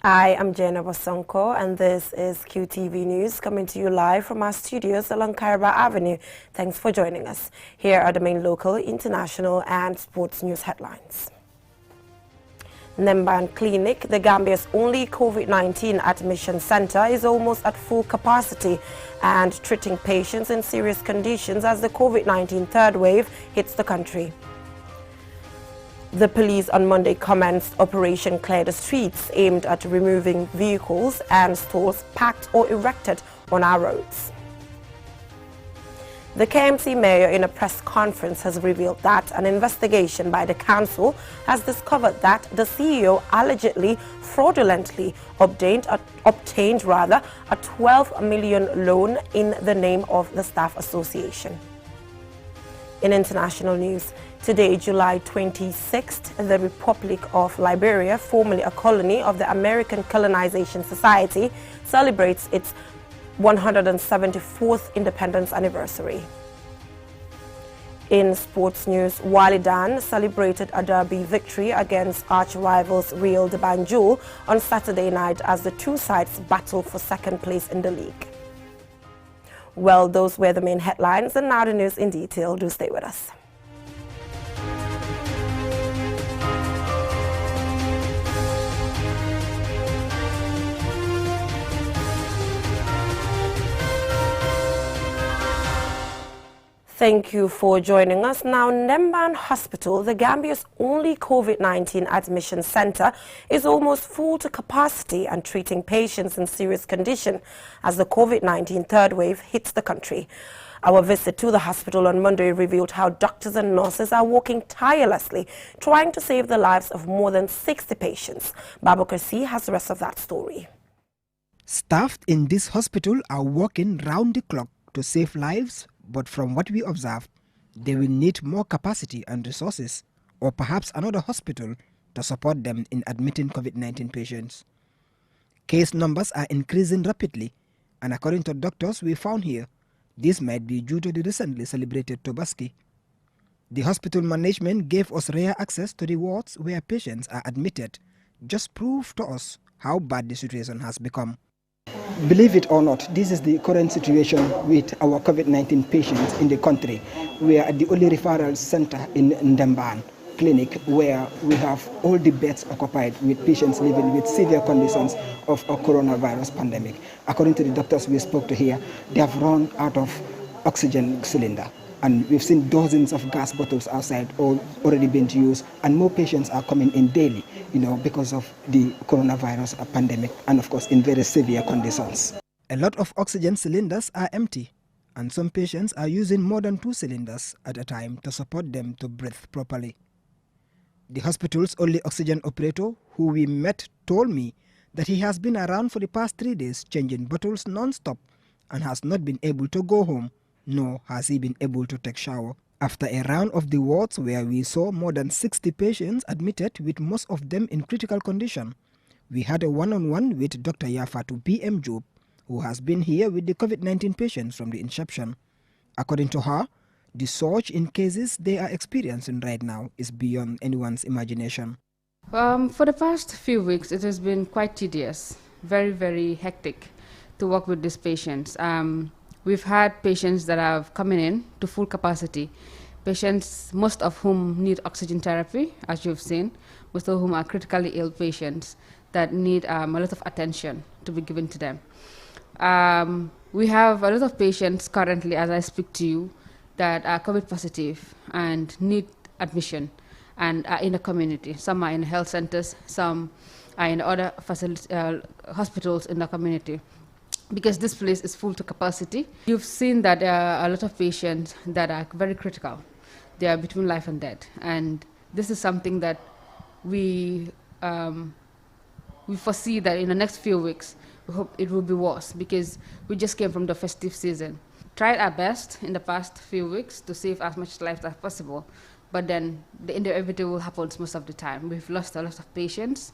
I am Jenna Wasonko, and this is QTV News coming to you live from our studios along Caraba Avenue. Thanks for joining us. Here are the main local, international, and sports news headlines. Namban Clinic, the Gambia's only COVID-19 admission center, is almost at full capacity and treating patients in serious conditions as the COVID-19 third wave hits the country. The police on Monday commenced Operation Clear the Streets, aimed at removing vehicles and stalls packed or erected on our roads. The KMC mayor in a press conference has revealed that an investigation by the council has discovered that the CEO allegedly fraudulently obtained a 12 million loan in the name of the Staff Association. In international news, today, July 26th, the Republic of Liberia, formerly a colony of the American Colonization Society, celebrates its 174th independence anniversary. In sports news, Walidan celebrated a derby victory against arch-rivals Real de Banjul on Saturday night as the two sides battle for second place in the league. Well, those were the main headlines, and now the news in detail. Do stay with us. Thank you for joining us. Now, Namban Hospital, the Gambia's only COVID-19 admission center, is almost full to capacity and treating patients in serious condition as the COVID-19 third wave hits the country. Our visit to the hospital on Monday revealed how doctors and nurses are working tirelessly, trying to save the lives of more than 60 patients. Babakar C has the rest of that story. Staff in this hospital are working round the clock to save lives, but from what we observed, they will need more capacity and resources, or perhaps another hospital to support them in admitting COVID-19 patients. Case numbers are increasing rapidly, and according to doctors we found here, this might be due to the recently celebrated Tobaski. The hospital management gave us rare access to the wards where patients are admitted, just prove to us how bad the situation has become. Believe it or not, this is the current situation with our COVID-19 patients in the country. We are at the only referral center in Namban Clinic where we have all the beds occupied with patients living with severe conditions of a coronavirus pandemic. According to the doctors we spoke to here, they have run out of oxygen cylinder. And we've seen dozens of gas bottles outside all already being used, and more patients are coming in daily, because of the coronavirus pandemic, and of course in very severe conditions. A lot of oxygen cylinders are empty, and some patients are using more than 2 cylinders at a time to support them to breathe properly. The hospital's only oxygen operator, who we met, told me that he has been around for the past 3 days changing bottles non-stop and has not been able to go home, nor has he been able to take shower. After a round of the wards where we saw more than 60 patients admitted with most of them in critical condition, we had a one-on-one with Dr. Yafatu B.M. Job, who has been here with the COVID-19 patients from the inception. According to her, the surge in cases they are experiencing right now is beyond anyone's imagination. For the past few weeks, it has been quite tedious, very, very hectic to work with these patients. We've had patients that have coming in to full capacity, patients most of whom need oxygen therapy, as you've seen, most of whom are critically ill patients that need a lot of attention to be given to them. We have a lot of patients currently, as I speak to you, that are COVID positive and need admission and are in the community. Some are in health centers, some are in other hospitals in the community, because this place is full to capacity. You've seen that there are a lot of patients that are very critical. They are between life and death. And this is something that we foresee that in the next few weeks, we hope it will be worse, because we just came from the festive season. Tried our best in the past few weeks to save as much life as possible, but then the inevitable happens most of the time. We've lost a lot of patients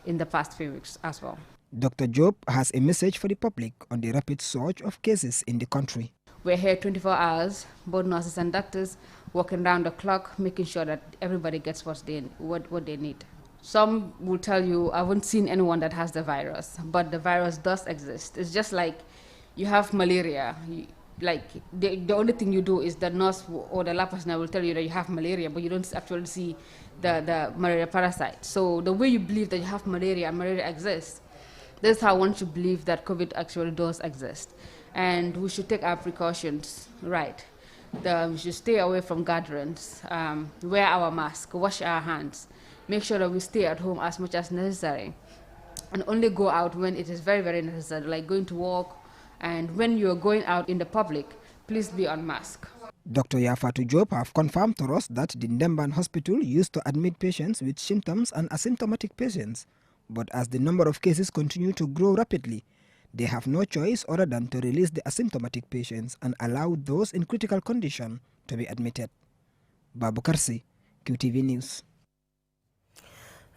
in the past few weeks as well. Dr. Job has a message for the public on the rapid surge of cases in the country. We're here 24 hours, both nurses and doctors, working round the clock, making sure that everybody gets what they need. Some will tell you, I haven't seen anyone that has the virus, but the virus does exist. It's just like you have malaria. Like the only thing you do is the nurse or the lab personnel will tell you that you have malaria, but you don't actually see the malaria parasite. So the way you believe that you have malaria and malaria exists, that's how one should believe that COVID actually does exist. And we should take our precautions right. We should stay away from gatherings, wear our mask, wash our hands, make sure that we stay at home as much as necessary, and only go out when it is very, very necessary, like going to work. And when you're going out in the public, please be on mask. Dr. Yafatu Job have confirmed to us that the Namban Hospital used to admit patients with symptoms and asymptomatic patients. But as the number of cases continue to grow rapidly, they have no choice other than to release the asymptomatic patients and allow those in critical condition to be admitted. Babu Karsi, QTV News.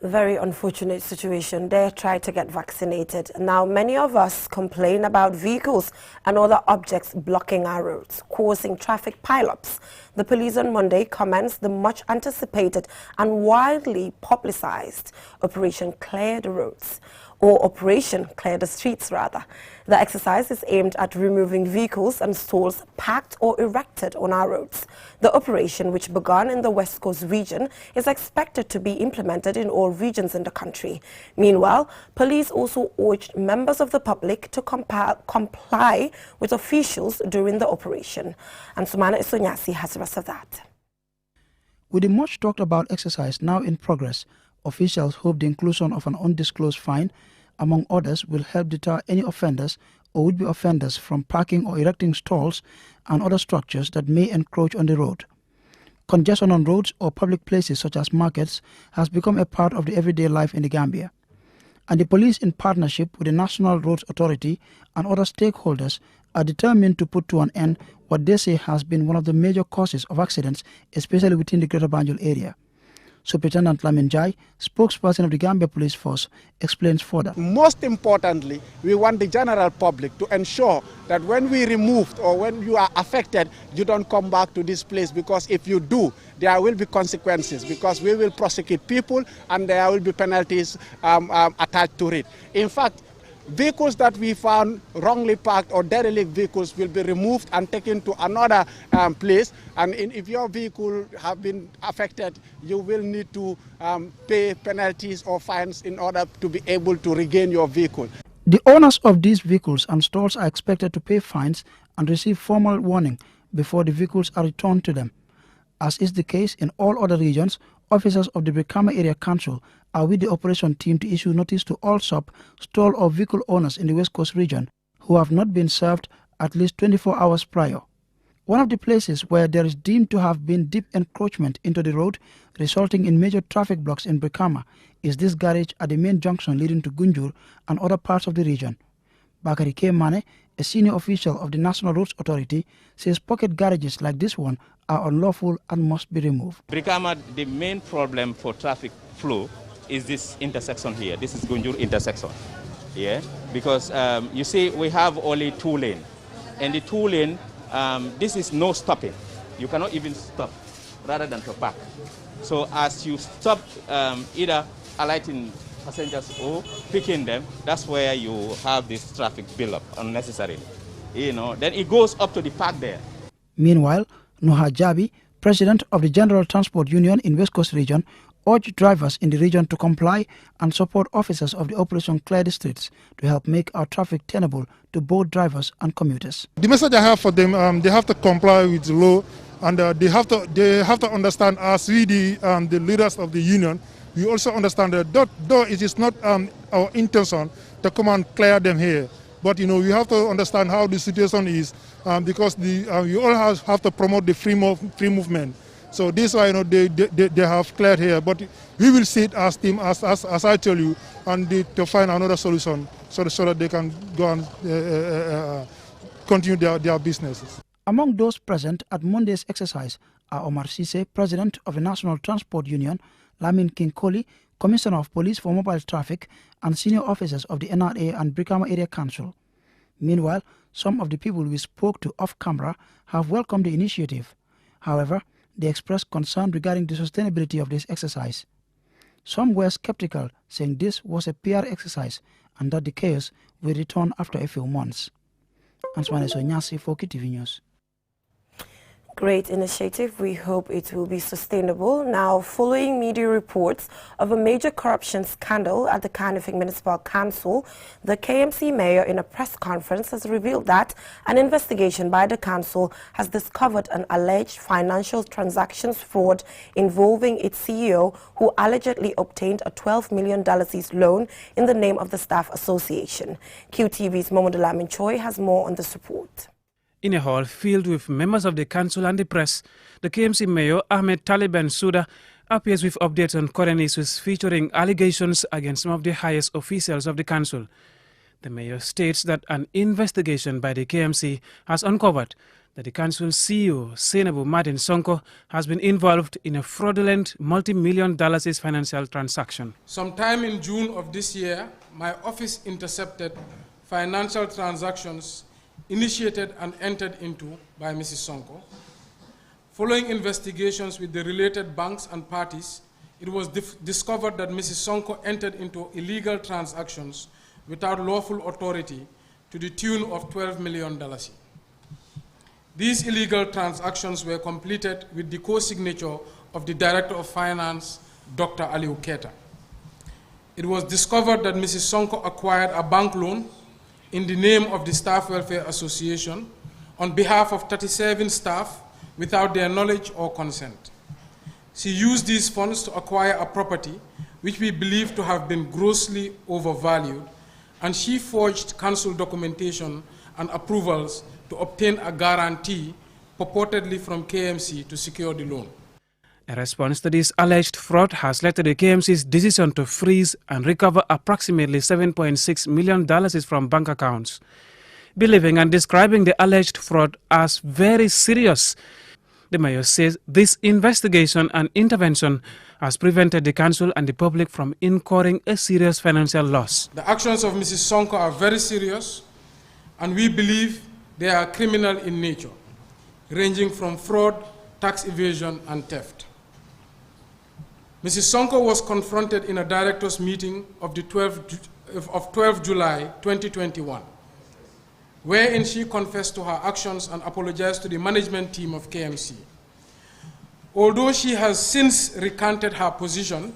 Very unfortunate situation. They try to get vaccinated. Now, many of us complain about vehicles and other objects blocking our roads, causing traffic pileups. The police on Monday commenced the much anticipated and widely publicized Operation Clear the Roads, or Operation Clear the Streets, rather. The exercise is aimed at removing vehicles and stalls parked or erected on our roads. The operation, which began in the West Coast region, is expected to be implemented in all regions in the country. Meanwhile, police also urged members of the public to comply with officials during the operation. And Sumana Isonyasi has the rest of that. With the much talked about exercise now in progress, officials hope the inclusion of an undisclosed fine, among others, will help deter any offenders or would-be offenders from parking or erecting stalls and other structures that may encroach on the road. Congestion on roads or public places such as markets has become a part of the everyday life in the Gambia. And the police, in partnership with the National Roads Authority and other stakeholders, are determined to put to an end what they say has been one of the major causes of accidents, especially within the Greater Banjul area. Superintendent Lamin Jai, spokesperson of the Gambia Police Force, explains further. Most importantly, we want the general public to ensure that when we removed or when you are affected, you don't come back to this place, because if you do, there will be consequences, because we will prosecute people and there will be penalties attached to it. In fact, vehicles that we found wrongly parked or derelict vehicles will be removed and taken to another place. And if your vehicle have been affected, you will need to pay penalties or fines in order to be able to regain your vehicle. The owners of these vehicles and stalls are expected to pay fines and receive formal warning before the vehicles are returned to them. As is the case in all other regions, officers of the Brikama Area Council are with the operation team to issue notice to all shop, stall or vehicle owners in the West Coast region who have not been served at least 24 hours prior. One of the places where there is deemed to have been deep encroachment into the road, resulting in major traffic blocks in Brikama, is this garage at the main junction leading to Gunjur and other parts of the region. Bakari K. Mane, a senior official of the National Roads Authority, says pocket garages like this one are unlawful and must be removed. Brikama, the main problem for traffic flow is this intersection here. This is Gunjur intersection. Yeah, because you see we have only 2 lanes, and the 2 lane, this is no stopping. You cannot even stop rather than to park. So as you stop either alighting passengers or picking them, that's where you have this traffic build up unnecessarily. You know, then it goes up to the park there. Meanwhile, Nuha Jabi, president of the General Transport Union in West Coast region, urged drivers in the region to comply and support officers of the Operation Clear the Streets to help make our traffic tenable to both drivers and commuters. The message I have for them, they have to comply with the law, and they have to understand, as we the leaders of the union, we also understand that though it is not our intention to come and clear them here, but you know we have to understand how the situation is, because you all have to promote the free movement. So this is why, you know, they have cleared here, but we will sit as team, as I tell you, and to find another solution so that they can go and continue their businesses. Among those present at Monday's exercise are Omar Sise, president of the National Transport Union, Lamin Kinkoli, Commissioner of Police for Mobile Traffic, and senior officers of the NRA and Brikama Area Council. Meanwhile, some of the people we spoke to off-camera have welcomed the initiative. However, they expressed concern regarding the sustainability of this exercise. Some were skeptical, saying this was a PR exercise and that the chaos will return after a few months. Answane Sonyasi for KTV News. Great initiative. We hope it will be sustainable. Now, following media reports of a major corruption scandal at the Kanifing Municipal Council, the KMC mayor in a press conference has revealed that an investigation by the council has discovered an alleged financial transactions fraud involving its CEO, who allegedly obtained a $12 million loan in the name of the Staff Association. QTV's Momodou Choi has more on this report. In a hall filled with members of the council and the press, the KMC mayor, Ahmed Taliban Suda, appears with updates on current issues featuring allegations against some of the highest officials of the council. The mayor states that an investigation by the KMC has uncovered that the council's CEO, Senabu Martin Sonko, has been involved in a fraudulent multi-million dollars financial transaction. Sometime in June of this year, my office intercepted financial transactions initiated and entered into by Mrs. Sonko. Following investigations with the related banks and parties, it was discovered that Mrs. Sonko entered into illegal transactions without lawful authority to the tune of $12 million. These illegal transactions were completed with the co-signature of the Director of Finance, Dr. Aliu Keta. It was discovered that Mrs. Sonko acquired a bank loan in the name of the Staff Welfare Association on behalf of 37 staff without their knowledge or consent. She used these funds to acquire a property which we believe to have been grossly overvalued, and she forged council documentation and approvals to obtain a guarantee purportedly from KMC to secure the loan. A response to this alleged fraud has led to the KMC's decision to freeze and recover approximately $7.6 million from bank accounts. Believing and describing the alleged fraud as very serious, the mayor says this investigation and intervention has prevented the council and the public from incurring a serious financial loss. The actions of Mrs. Sonko are very serious, and we believe they are criminal in nature, ranging from fraud, tax evasion, and theft. Mrs. Sonko was confronted in a directors' meeting of 12 July 2021, wherein she confessed to her actions and apologized to the management team of KMC. Although she has since recanted her position,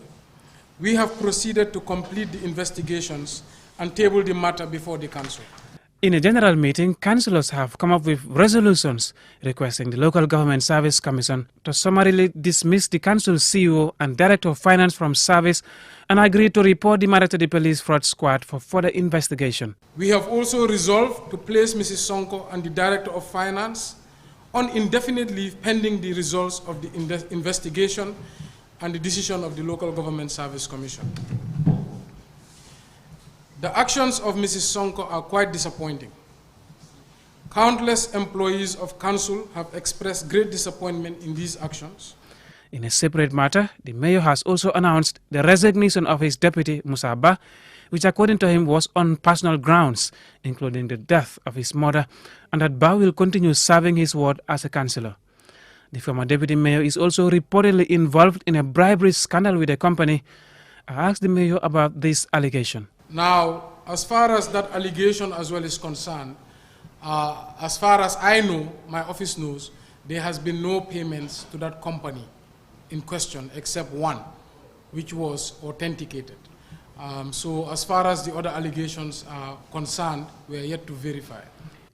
we have proceeded to complete the investigations and table the matter before the council. In a general meeting, councillors have come up with resolutions requesting the Local Government Service Commission to summarily dismiss the council's CEO and Director of Finance from service and agreed to report the matter to the Police Fraud Squad for further investigation. We have also resolved to place Mrs. Sonko and the Director of Finance on indefinite leave pending the results of the investigation and the decision of the Local Government Service Commission. The actions of Mrs. Sonko are quite disappointing. Countless employees of council have expressed great disappointment in these actions. In a separate matter, the mayor has also announced the resignation of his deputy, Musa Ba, which according to him was on personal grounds, including the death of his mother, and that Ba will continue serving his ward as a councillor. The former deputy mayor is also reportedly involved in a bribery scandal with a company. I asked the mayor about this allegation. Now, as far as that allegation as well is concerned, as far as I know, my office knows, there has been no payments to that company in question except one, which was authenticated. So as far as the other allegations are concerned, we are yet to verify.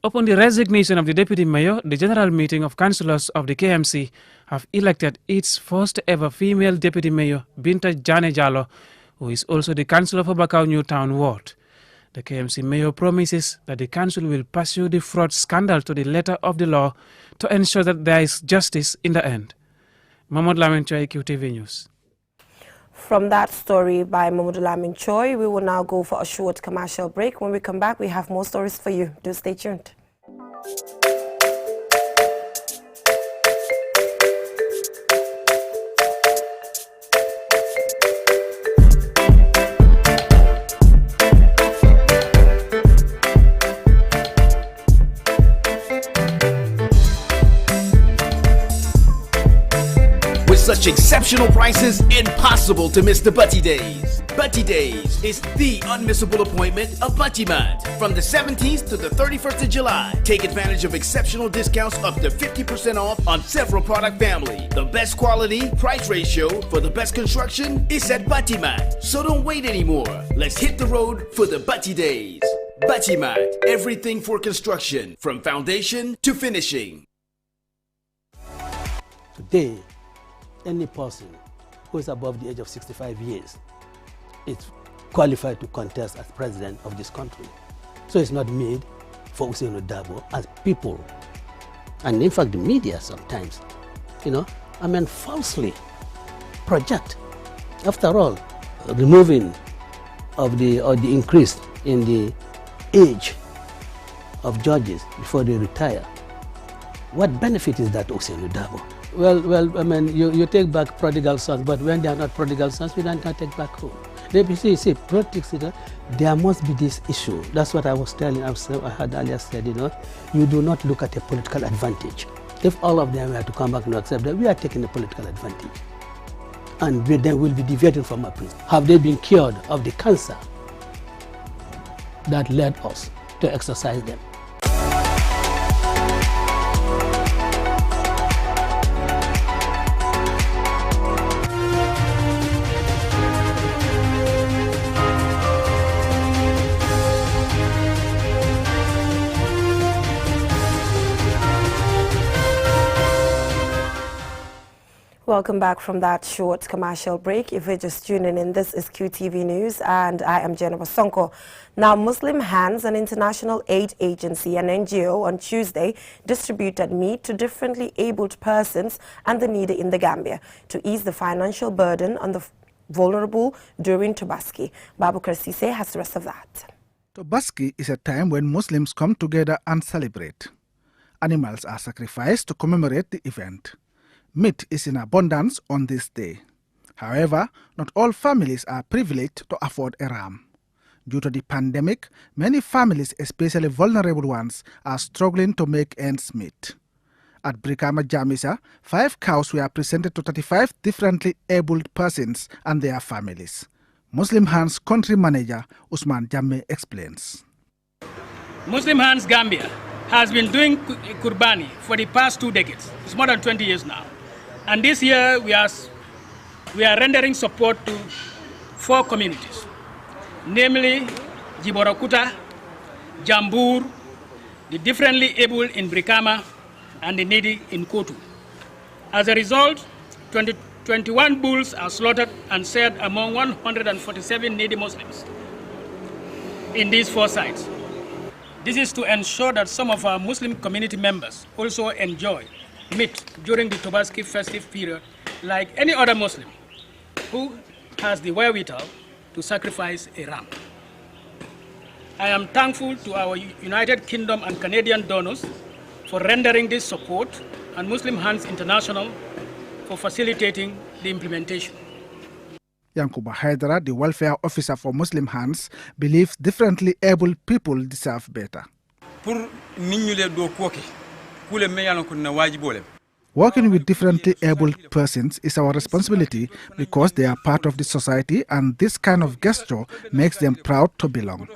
Upon the resignation of the deputy mayor, the general meeting of councillors of the KMC have elected its first ever female deputy mayor, Binta Jane Jallo, who is also the councillor for Bakau New Town Ward. The KMC mayor promises that the council will pursue the fraud scandal to the letter of the law to ensure that there is justice in the end. Momodou Lamin Choi, QTV News. From that story by Momodou Lamin Choi, we will now go for a short commercial break. When we come back, we have more stories for you. Do stay tuned. such exceptional prices, impossible to miss the Butty Days. Butty Days is the unmissable appointment of Butty Mart. From the 17th to the 31st of July, take advantage of exceptional discounts up to 50% off on several product family. The best quality, price ratio for the best construction is at Butty Mart. So don't wait anymore. Let's hit the road for the Butty Days. Butty Mart, everything for construction, from foundation to finishing. Today, any person who is above the age of 65 years is qualified to contest as president of this country. So it's not made for Ousainou Darboe as people. And in fact, the media sometimes, falsely project. After all, removing of the increase in the age of judges before they retire, what benefit is that to Ousainou Darboe? Well, you take back prodigal sons, but when they are not prodigal sons, we don't take back home. See, politics, there must be this issue. That's what I was telling. I had earlier said, you do not look at a political advantage. If all of them were to come back and accept that, we are taking a political advantage. And they will be deviating from our principle. Have they been cured of the cancer that led us to exercise them? Welcome back from that short commercial break. If you're just tuning in, this is QTV News and I am Jennifer Sonko. Now, Muslim Hands, an international aid agency and NGO, on Tuesday distributed meat to differently abled persons and the needy in the Gambia to ease the financial burden on the vulnerable during Tobaski. Babukar Sise has the rest of that. Tobaski is a time when Muslims come together and celebrate. Animals are sacrificed to commemorate the event. Meat is in abundance on this day. However, not all families are privileged to afford a ram. Due to the pandemic, many families, especially vulnerable ones, are struggling to make ends meet. At Brikama Jamisa, 5 cows were presented to 35 differently abled persons and their families. Muslim Hands country manager Usman Jammeh explains. Muslim Hands Gambia has been doing Kurbani for the past 2 decades. It's more than 20 years now. And this year we are rendering support to 4 communities, namely Jiborakuta, Jambur, the differently able in Brikama, and the needy in Kotu. As a result, 21 bulls are slaughtered and shared among 147 needy Muslims in these 4 sites. This is to ensure that some of our Muslim community members also enjoy meat during the Tobaski festive period like any other Muslim who has the wherewithal to sacrifice a ram. I am thankful to our United Kingdom and Canadian donors for rendering this support and Muslim Hands International for facilitating the implementation. Yankuba Haidara, the welfare officer for Muslim Hands, believes differently able people deserve better. Working with differently abled persons is our responsibility because they are part of the society, and this kind of gesture makes them proud to belong.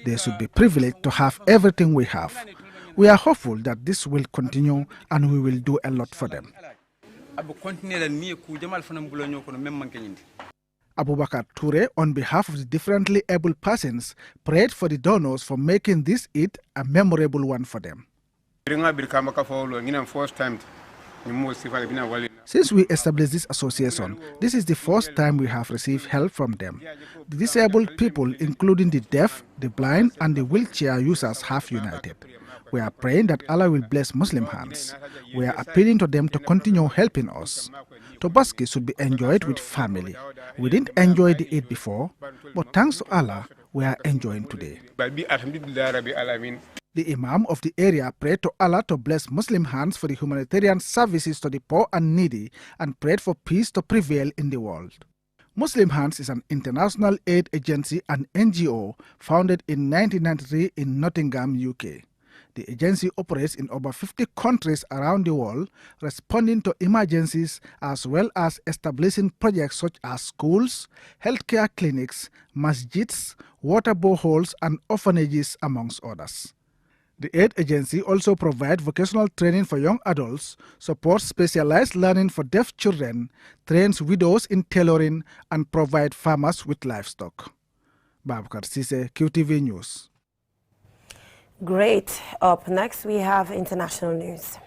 They should be privileged to have everything we have. We are hopeful that this will continue and we will do a lot for them. Abubakar Toure, on behalf of the differently abled persons, prayed for the donors for making this Eid a memorable one for them. Since we established this association, this is the first time we have received help from them. The disabled people, including the deaf, the blind, and the wheelchair users, have united. We are praying that Allah will bless Muslim Hands. We are appealing to them to continue helping us. Tobaski should be enjoyed with family. We didn't enjoy the Eid before, but thanks to Allah, we are enjoying today. The Imam of the area prayed to Allah to bless Muslim Hands for the humanitarian services to the poor and needy and prayed for peace to prevail in the world. Muslim Hands is an international aid agency and NGO founded in 1993 in Nottingham, UK. The agency operates in over 50 countries around the world, responding to emergencies as well as establishing projects such as schools, healthcare clinics, masjids, water boreholes, and orphanages, amongst others. The aid agency also provides vocational training for young adults, supports specialized learning for deaf children, trains widows in tailoring, and provides farmers with livestock. Babakar Sise, QTV News. Great. Up next, we have international news.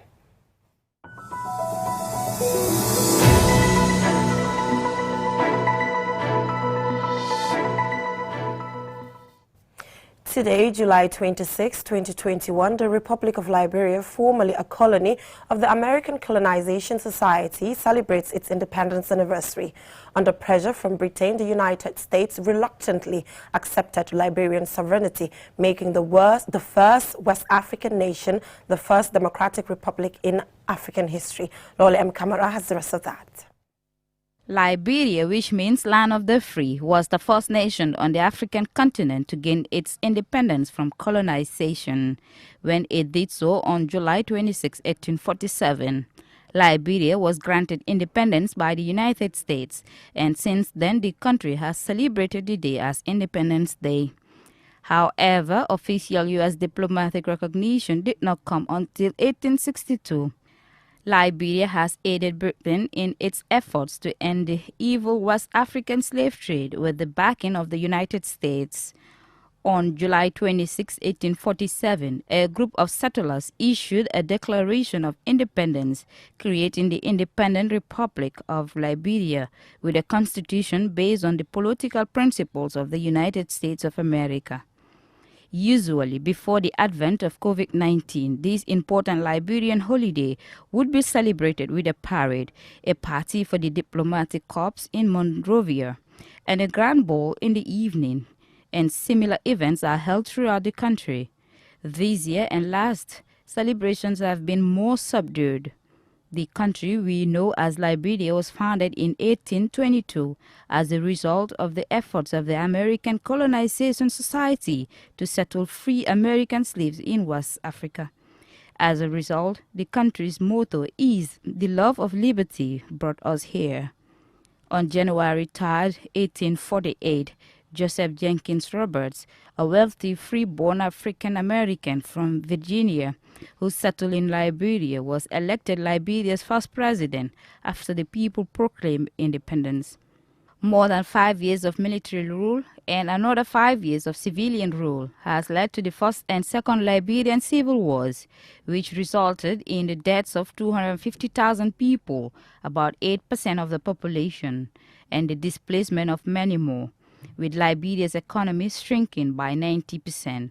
Today, July 26, 2021, the Republic of Liberia, formerly a colony of the American Colonization Society, celebrates its independence anniversary. Under pressure from Britain, the United States reluctantly accepted Liberian sovereignty, making the first West African nation, the first democratic republic in African history. Lole M. Kamara has the rest of that. Liberia, which means land of the free, was the first nation on the African continent to gain its independence from colonization when it did so on July 26, 1847. Liberia was granted independence by the United States, and since then the country has celebrated the day as Independence Day. However, official U.S. diplomatic recognition did not come until 1862. Liberia has aided Britain in its efforts to end the evil West African slave trade with the backing of the United States. On July 26, 1847, a group of settlers issued a Declaration of Independence, creating the Independent Republic of Liberia with a constitution based on the political principles of the United States of America. Usually, before the advent of COVID-19, this important Liberian holiday would be celebrated with a parade, a party for the diplomatic corps in Monrovia, and a grand ball in the evening, and similar events are held throughout the country. This year and last, celebrations have been more subdued. The country we know as Liberia was founded in 1822 as a result of the efforts of the American Colonization Society to settle free American slaves in West Africa. As a result, the country's motto is "The love of liberty brought us here." On January 3, 1848, Joseph Jenkins Roberts, a wealthy free-born African-American from Virginia who settled in Liberia, was elected Liberia's first president after the people proclaimed independence. More than 5 years of military rule and another 5 years of civilian rule has led to the First and Second Liberian Civil Wars, which resulted in the deaths of 250,000 people, about 8% of the population, and the displacement of many more, with Liberia's economy shrinking by 90%.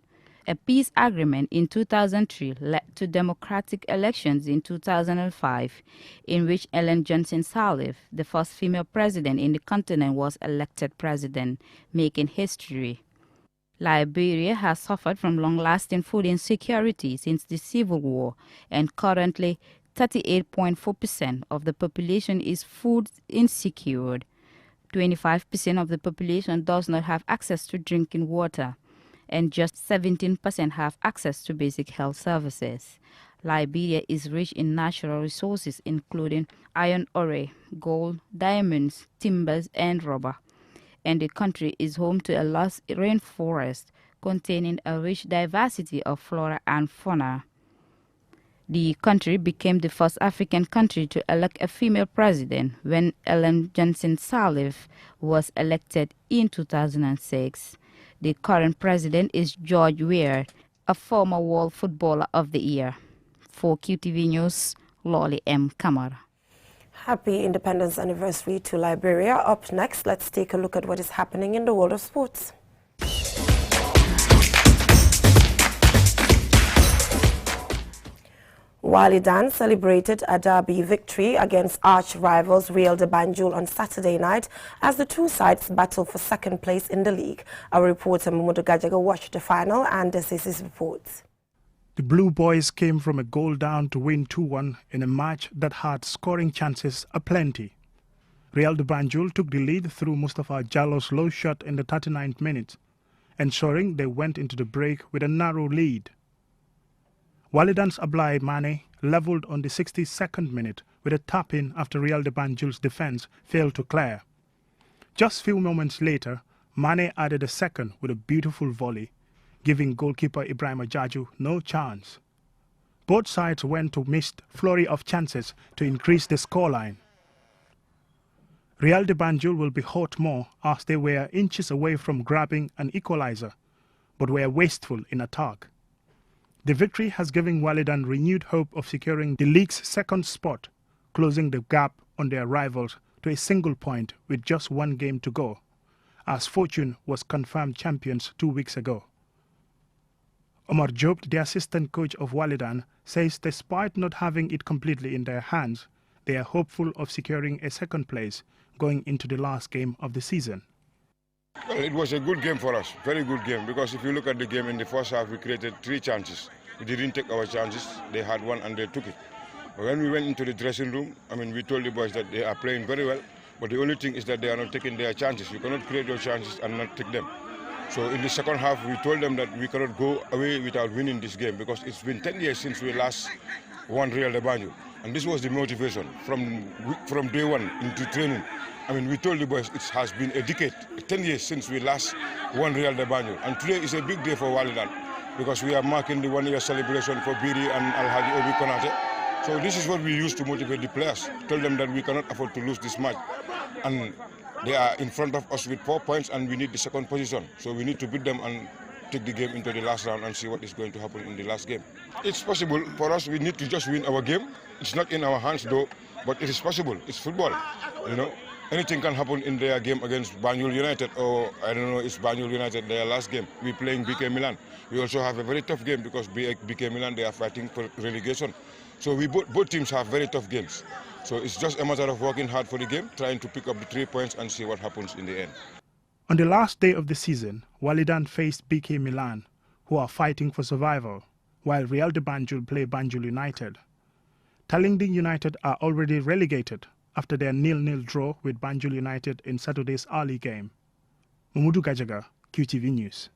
A peace agreement in 2003 led to democratic elections in 2005, in which Ellen Johnson Sirleaf, the first female president in the continent, was elected president, making history. Liberia has suffered from long-lasting food insecurity since the Civil War, and currently 38.4% of the population is food insecure. 25% of the population does not have access to drinking water, and just 17% have access to basic health services. Liberia is rich in natural resources including iron ore, gold, diamonds, timbers, and rubber. And the country is home to a lush rainforest containing a rich diversity of flora and fauna. The country became the first African country to elect a female president when Ellen Johnson Sirleaf was elected in 2006. The current president is George Weah, a former World Footballer of the Year. For QTV News, Lolly M. Kamara. Happy Independence Anniversary to Liberia. Up next, let's take a look at what is happening in the world of sports. Walidan celebrated a derby victory against arch-rivals Real de Banjul on Saturday night as the two sides battle for second place in the league. Our reporter Mamudu Gajaga watched the final, and this is his report. The Blue Boys came from a goal down to win 2-1 in a match that had scoring chances aplenty. Real de Banjul took the lead through Mustafa Jallo's low shot in the 39th minute, ensuring they went into the break with a narrow lead. Walidan's Ablai Mane levelled on the 62nd minute with a tap-in after Real de Banjul's defence failed to clear. Just few moments later, Mane added a second with a beautiful volley, giving goalkeeper Ibrahim Ajaju no chance. Both sides went to missed flurry of chances to increase the scoreline. Real de Banjul will be hurt more as they were inches away from grabbing an equaliser, but were wasteful in attack. The victory has given Walidan renewed hope of securing the league's second spot, closing the gap on their rivals to a single point with just one game to go, as Fortune was confirmed champions 2 weeks ago. Omar Job, the assistant coach of Walidan, says despite not having it completely in their hands, they are hopeful of securing a second place going into the last game of the season. Well, it was a good game for us, very good game, because if you look at the game in the first half, we created 3 chances. We didn't take our chances, they had one and they took it. But when we went into the dressing room, we told the boys that they are playing very well, but the only thing is that they are not taking their chances. You cannot create your chances and not take them. So in the second half, we told them that we cannot go away without winning this game, because it's been 10 years since we last won Real de Banjul. And this was the motivation from day one into training. We told the boys it has been a decade, 10 years since we last won Real de Banjul. And today is a big day for Walidan, because we are marking the 1-year celebration for Biri and Alhaji Obi Konate. So this is what we use to motivate the players, tell them that we cannot afford to lose this match. And they are in front of us with 4 points and we need the second position. So we need to beat them and take the game into the last round and see what is going to happen in the last game. It's possible for us, we need to just win our game. It's not in our hands though, but it is possible. It's football, Anything can happen in their game against Banjul United, or I don't know, it's Banjul United, their last game. We're playing BK Milan. We also have a very tough game because BK Milan, they are fighting for relegation. So both teams have very tough games. So it's just a matter of working hard for the game, trying to pick up the 3 points and see what happens in the end. On the last day of the season, Walidan faced BK Milan, who are fighting for survival, while Real de Banjul play Banjul United. Talinding United are already relegated after their 0-0 draw with Banjul United in Saturday's early game. Mamudu Gajaga, QTV News.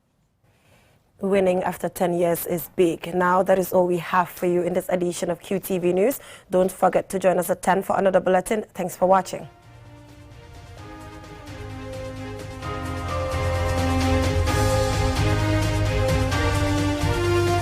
Winning after 10 years is big. Now that is all we have for you in this edition of QTV News. Don't forget to join us at 10 for another bulletin. Thanks for watching.